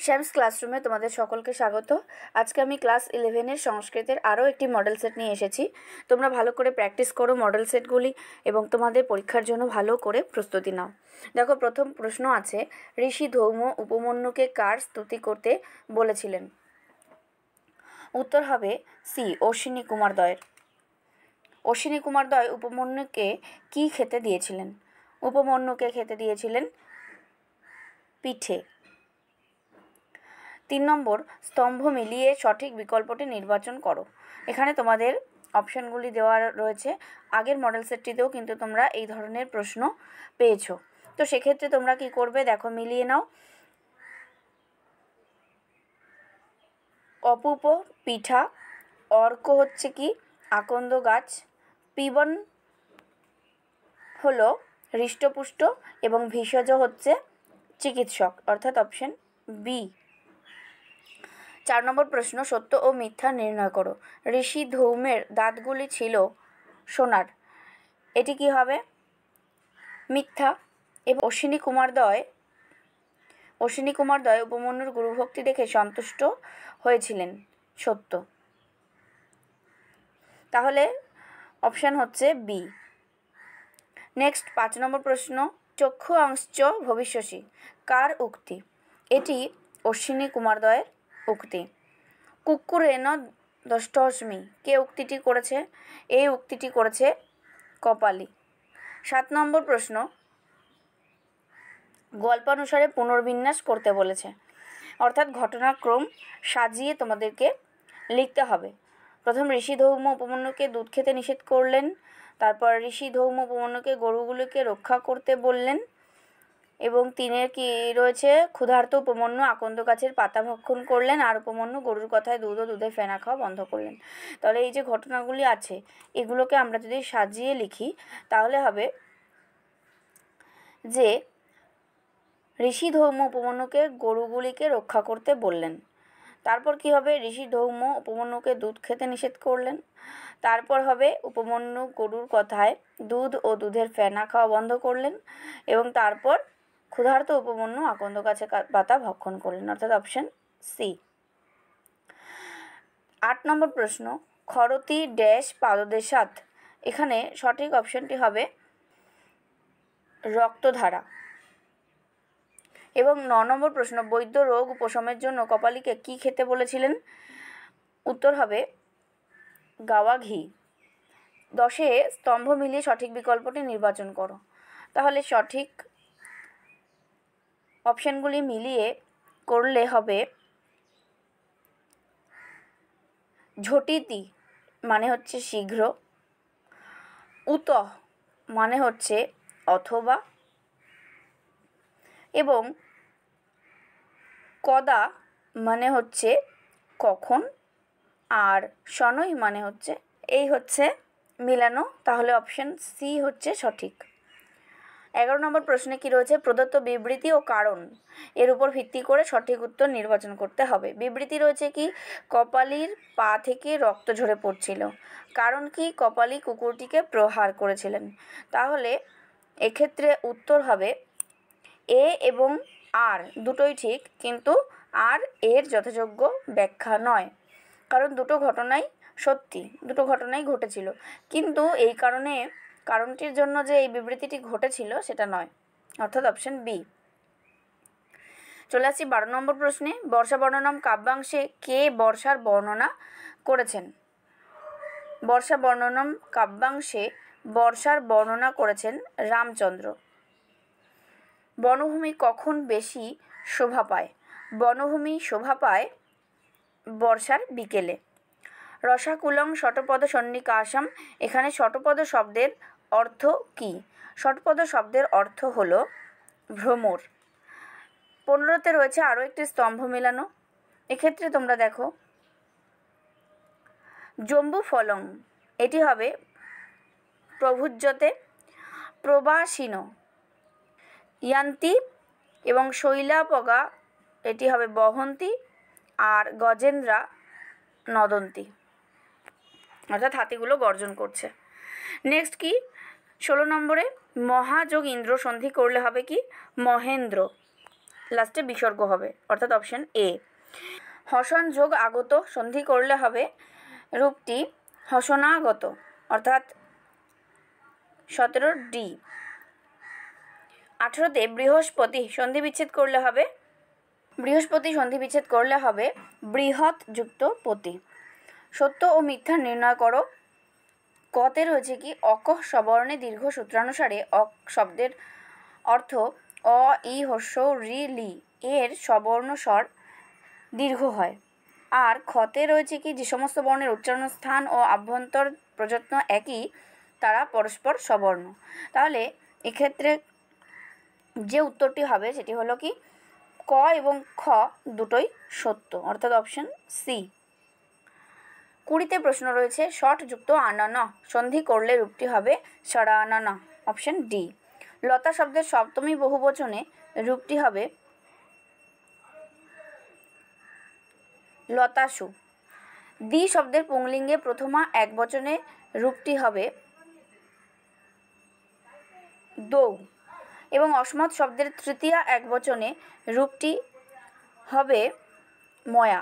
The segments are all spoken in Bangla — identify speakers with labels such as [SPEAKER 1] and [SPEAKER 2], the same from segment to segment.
[SPEAKER 1] শ্যামস ক্লাসরুমে তোমাদের সকলকে স্বাগত। আজকে আমি ক্লাস 11-এর সংস্কৃতের আরও একটি মডেল সেট নিয়ে এসেছি। তোমরা ভালো করে প্র্যাকটিস করো মডেল সেটগুলি এবং তোমাদের পরীক্ষার জন্য ভালো করে প্রস্তুতি নাও। দেখো, প্রথম প্রশ্ন আছে, ঋষি ধৌম উপমন্যুকে কার স্তুতি করতে বলেছিলেন? উত্তর হবে সি, অশ্বিনী কুমার দয়ের। অশ্বিনী কুমার দয় উপমন্যুকে কি খেতে দিয়েছিলেন? উপমন্যুকে খেতে দিয়েছিলেন পিঠে। 3 নম্বর, স্তম্ভ মিলিয়ে সঠিক বিকল্পটি নির্বাচন করো। এখানে তোমাদের অপশানগুলি দেওয়া রয়েছে। আগের মডেল সেটটিতেও কিন্তু তোমরা এই ধরনের প্রশ্ন পেয়েছো। তো সেক্ষেত্রে তোমরা কি করবে, দেখো, মিলিয়ে নাও। অপূপ পিঠা, অর্ক হচ্ছে কি আকন্দ গাছ, পিবন হলো হৃষ্টপুষ্ট এবং ভেষজ হচ্ছে চিকিৎসক, অর্থাৎ অপশন বি। 4 নম্বর প্রশ্ন, সত্য ও মিথ্যা নির্ণয় করো। ঋষি ধৌমের দাঁতগুলি ছিল সোনার, এটি কি হবে? মিথ্যা। এবং অশ্বিনী কুমার দয় উপমন্যুর গুরুভক্তি দেখে সন্তুষ্ট হয়েছিলেন, সত্য। তাহলে অপশান হচ্ছে বি। নেক্সট 5 নম্বর প্রশ্ন, চক্ষু অংশ্চ ভবিষ্যসি কার উক্তি? এটি অশ্বিনী কুমার দয়ের উক্তি। কুক্কুরেণ দষ্টস্মি কে উক্তিটি করেছে? এই উক্তিটি করেছে কপালি। 7 নম্বর প্রশ্ন, গল্পানুসারে পুনর্বিন্যাস করতে বলেছে, অর্থাৎ ঘটনাক্রম সাজিয়ে তোমাদেরকে লিখতে হবে। প্রথম, ঋষি ধৌম উপমন্যুকে দুধ খেতে নিষেধ করলেন। তারপর ঋষি ধৌম উপমন্যুকে গরুগুলিকে রক্ষা করতে বললেন। এবং 3 কি রয়েছে, ক্ষুধার্ত উপমন্যু আকন্দ গাছের পাতা ভক্ষণ করলেন, আর উপমন্যু গরুর কথায় দুধ ও দুধের ফেনা খাওয়া বন্ধ করলেন। তাহলে এই যে ঘটনাগুলি আছে, এগুলোকে আমরা যদি সাজিয়ে লিখি তাহলে হবে যে ঋষি ধৌম উপমন্যুকে গরুগুলিকে রক্ষা করতে বললেন। তারপর কি হবে, ঋষি ধৌম উপমন্যুকে দুধ খেতে নিষেধ করলেন। তারপর হবে উপমন্যু গরুর কথায় দুধ ও দুধের ফেনা খাওয়া বন্ধ করলেন। এবং তারপর ক্ষুধার্ত উপমন্যু আকন্দ গাছের পাতা ভক্ষণ করলেন, অর্থাৎ অপশন সি। 8 নম্বর প্রশ্ন, খরতি ড্যাশ পাদদেশাৎ, এখানে সঠিক অপশনটি হবে রক্তধারা। এবং 9 নম্বর প্রশ্ন, বৈদ্য রোগ উপশমের জন্য কপালীকে কি খেতে বলেছিলেন? উত্তর হবে গাওয়া ঘি। 10-এ স্তম্ভ মিলিয়ে সঠিক বিকল্পটি নির্বাচন করো। তাহলে সঠিক অপশানগুলি মিলিয়ে করলে হবে ঝটিতি মানে হচ্ছে শীঘ্র, উত মানে হচ্ছে অথবা, এবং কদা মানে হচ্ছে কখন, আর শনৈ মানে হচ্ছে, এই হচ্ছে মিলানো। তাহলে অপশন সি হচ্ছে সঠিক। 11 নম্বর প্রশ্নে কি রয়েছে, প্রদত্ত বিবৃতি ও কারণ এর উপর ভিত্তি করে সঠিক উত্তর নির্বাচন করতে হবে। বিবৃতি রয়েছে কি, কপালীর পা থেকে রক্ত ঝরে পড়ছিল। কারণ কি, কপালী কুকুরটিকে প্রহার করেছিলেন। তাহলে এক্ষেত্রে উত্তর হবে এ এবং আর দুটোই ঠিক, কিন্তু আর এর যথাযোগ্য ব্যাখ্যা নয়, কারণ দুটো ঘটনাই সত্যি, দুটো ঘটনাই ঘটেছিল, কিন্তু এই কারণটির জন্য যে এই বিবৃতিটি ঘটেছিল সেটা নয়, অর্থাৎ অপশন বি। চলে আসছি 12 নম্বর প্রশ্নে, বর্ষা বর্ণনম কাব্যাংশে কে বর্ষার বর্ণনা করেছেন? বর্ষা বর্ণনম কাব্যাংশে বর্ষার বর্ণনা করেছেন রামচন্দ্র। বনভূমি কখন বেশি শোভা পায়? বনভূমি শোভা পায় বর্ষার বিকেলে। রসাকুলং শতপদ সন্নিকাশম, এখানে শতপদ শব্দের অর্থ কি? শতপদ শব্দের অর্থ হলো ভ্রমর। 15-তে রয়েছে আরও একটি স্তম্ভ মেলানো। এক্ষেত্রে তোমরা দেখো, জম্বু ফলং এটি হবে প্রভুজ্যতে, প্রবাসিন ইয়ান্তি এবং শৈলাপগা এটি হবে বহন্তি, আর গজেন্দ্রা নদন্তি, অর্থাৎ হাতিগুলো গর্জন করছে। নেক্সট কি, 16 নম্বরে মহাযোগ ইন্দ্র সন্ধি করলে হবে কি মহেন্দ্র। লাস্টে বিসর্গ হবে, অর্থাৎ অপশন এ। হসন যোগ আগত সন্ধি করলে হবে রূপটি হসনাগত, অর্থাৎ 17 ডি। 18তে বৃহস্পতি সন্ধি বিচ্ছেদ করলে হবে বৃহৎ যুক্ত পতি। সত্য ও মিথ্যা নির্ণয় করো। কতে রয়েছে কি অকহ সবর্ণে দীর্ঘ সূত্রানুসারে অক শব্দের অর্থ অ ই হস্য রি লি এর সবর্ণ স্বর দীর্ঘ হয়। আর খতে রয়েছে কি যে সমস্ত বর্ণের উচ্চারণ স্থান ও আভ্যন্তর প্রযত্ন একই, তারা পরস্পর সবর্ণ। তাহলে এক্ষেত্রে যে উত্তরটি হবে সেটি হলো কি ক এবং খ দুটোই সত্য, অর্থাৎ অপশন সি। 20তে প্রশ্ন রয়েছে ষট যুক্ত আনন সন্ধি করলে রূপটি হবে ষড়ানন, অপশন ডি। লতা শব্দের সপ্তমী বহুবচনে রূপটি হবে লতাসু। দ্বি শব্দের পুংলিঙ্গে প্রথমা একবচনে রূপটি হবে দৌ এবং অসমত শব্দের তৃতীয়া একবচনে রূপটি হবে ময়া।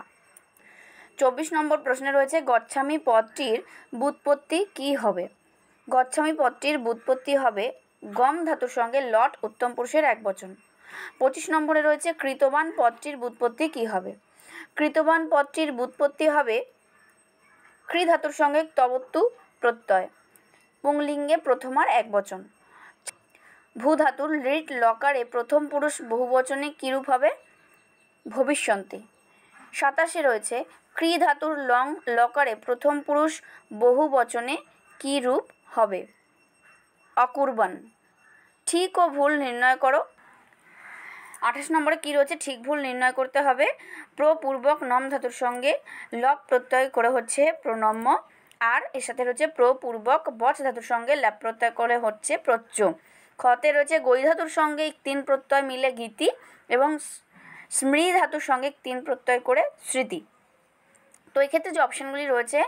[SPEAKER 1] 24 নম্বর প্রশ্নে রয়েছে গচ্ছামি পদটির ব্যুৎপত্তি কী হবে? গচ্ছামি পদটির ব্যুৎপত্তি হবে গম ধাতুর সঙ্গে লট উত্তম পুরুষের একবচন। 25 নম্বরে রয়েছে কৃতবান পদটির ব্যুৎপত্তি কী হবে? কৃতবান পদটির ব্যুৎপত্তি হবে কৃ ধাতুর সঙ্গে তবত্তু প্রত্যয়, পুংলিঙ্গে প্রথমার একবচন। ভূ ধাতুর লিট লকারে প্রথম পুরুষ বহুবচনে কী রূপ হবে? ভবিষ্যন্তি। 27 রয়েছে কৃ ধাতুর লং লকারে প্রথম পুরুষ বহুবচনে কী রূপ হবে? অকুর্বন। ঠিক ও ভুল নির্ণয় করো। 28 নম্বরে কী রয়েছে? ঠিক ভুল নির্ণয় করতে হবে। প্রপূর্বক নম ধাতুর সঙ্গে লক প্রত্যয় করে হচ্ছে প্রণম্য, আর এর সাথে রয়েছে প্রপূর্বক বচ ধাতুর সঙ্গে ল্যাপ প্রত্যয় করে হচ্ছে প্রচ্য। খতে রয়েছে গৈ ধাতুর সঙ্গে 3 প্রত্যয় মিলে গীতি এবং স্মৃ ধাতুর সঙ্গে 3 প্রত্যয় করে স্মৃতি। তো এক্ষেত্রে যে অপশানগুলি রয়েছে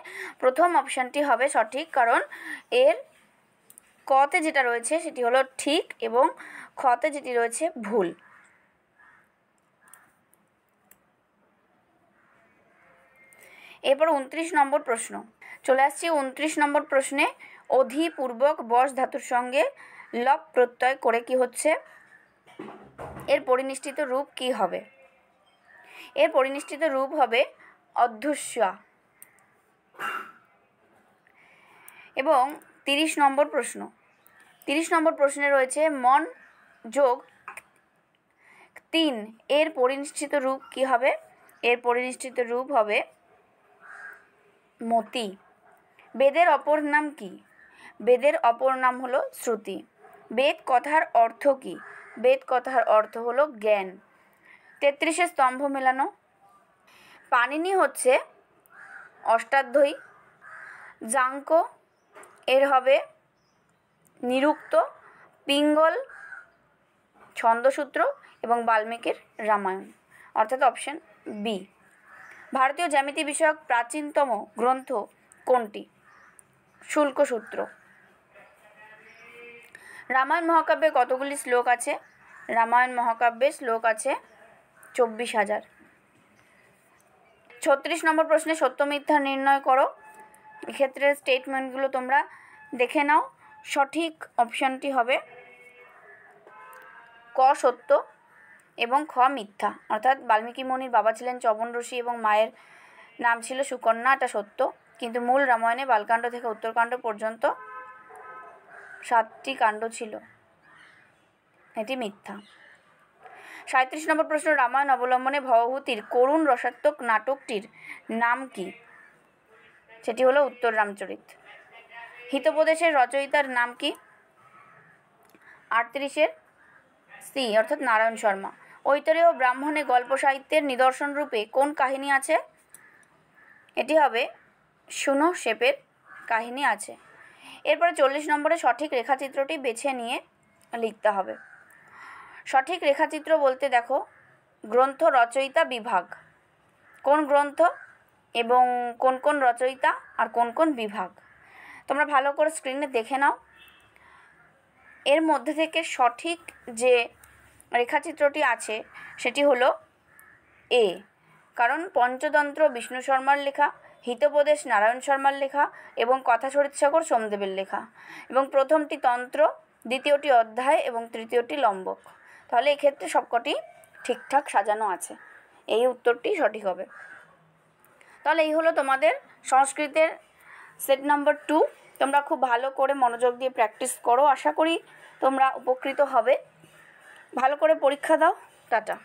[SPEAKER 1] প্রথম অপশানটি হবে সঠিক, কারণ এর কতে যেটা রয়েছে সেটি হলো ঠিক এবং খতে যেটি রয়েছে ভুল। এরপর 29 নম্বর প্রশ্ন চলে আসছে। 29 নম্বর প্রশ্নে অধিপূর্বক বস ধাতুর সঙ্গে লপ প্রত্যয় করে কি হচ্ছে? এর পরিনিষ্ঠিত রূপ কি হবে? এর পরিনিষ্ঠিত রূপ হবে অধ্যস্যা। এবং 30 নম্বর প্রশ্ন 30 নম্বর প্রশ্নে রয়েছে মন যোগ 3 এর পরিনিষ্ঠিত রূপ কি হবে? এর পরিনিষ্ঠিত রূপ হবে মতি। বেদের অপর নাম কি? বেদের অপর নাম হলো শ্রুতি। বেদ কথার অর্থ কি? বেদ কথার অর্থ হলো জ্ঞান। 33 স্তম্ভ মেলানো। পাণিনি হচ্ছে অষ্টাধ্যায়ী, জাঙ্ক এর হবে নিরুক্ত, পিঙ্গল ছন্দসূত্র এবং বাল্মীকির রামায়ণ, অর্থাৎ অপশন বি। ভারতীয় জ্যামিতি বিষয়ক প্রাচীনতম গ্রন্থ কোনটি? শুল্কসূত্র। রামায়ণ মহাকাব্যে কতগুলি শ্লোক আছে? রামায়ণ মহাকাব্যে শ্লোক আছে 24,000। 36 নম্বর প্রশ্নে সত্য মিথ্যা নির্ণয় করো। এক্ষেত্রে স্টেটমেন্টগুলো তোমরা দেখে নাও। সঠিক অপশানটি হবে ক সত্য এবং খ মিথ্যা, অর্থাৎ বাল্মীকি মুনির বাবা ছিলেন চবন ঋষি এবং মায়ের নাম ছিল সুকন্যা, এটা সত্য। কিন্তু মূল রামায়ণে বালকাণ্ড থেকে উত্তরকাণ্ড পর্যন্ত 7টি কাণ্ড ছিল, এটি মিথ্যা। 37 নম্বর প্রশ্ন রামায়ণ অবলম্বনে ভবভূতির করুণ রসাত্মক নাটকটির নাম কি? সেটি হলো উত্তর রামচরিত। হিতোপদেশের রচয়িতার নাম কি? 38 সি, অর্থাৎ নারায়ণ শর্মা। ঐতরেয় ব্রাহ্মণে গল্প সাহিত্যের নিদর্শন রূপে কোন কাহিনী আছে? এটি হবে শুনো শেপের কাহিনী আছে। এরপরে 40 নম্বরে সঠিক রেখাচিত্রটি বেছে নিয়ে লিখতে হবে। সঠিক রেখাচিত্র বলতে দেখো গ্রন্থ রচয়িতা বিভাগ, কোন গ্রন্থ এবং কোন কোন রচয়িতা আর কোন কোন বিভাগ তোমরা ভালো করে স্ক্রিনে দেখে নাও। এর মধ্যে থেকে সঠিক যে রেখাচিত্রটি আছে সেটি হলো এ, কারণ পঞ্চতন্ত্র বিষ্ণু শর্মার লেখা, হিতোপদেশ নারায়ণ শর্মার লেখা এবং কথা শরৎসাগর সোমদেবের লেখা, এবং প্রথমটি তন্ত্র, দ্বিতীয়টি অধ্যায় এবং তৃতীয়টি লম্বক। তাহলে এক্ষেত্রে সবকটি ঠিকঠাক সাজানো আছে, এই উত্তরটি সঠিক হবে। তাহলে এই হলো তোমাদের সংস্কৃতের সেট নাম্বার 2। তোমরা খুব ভালো করে মনোযোগ দিয়ে প্র্যাকটিস করো, আশা করি তোমরা উপকৃত হবে। ভালো করে পরীক্ষা দাও। টাটা।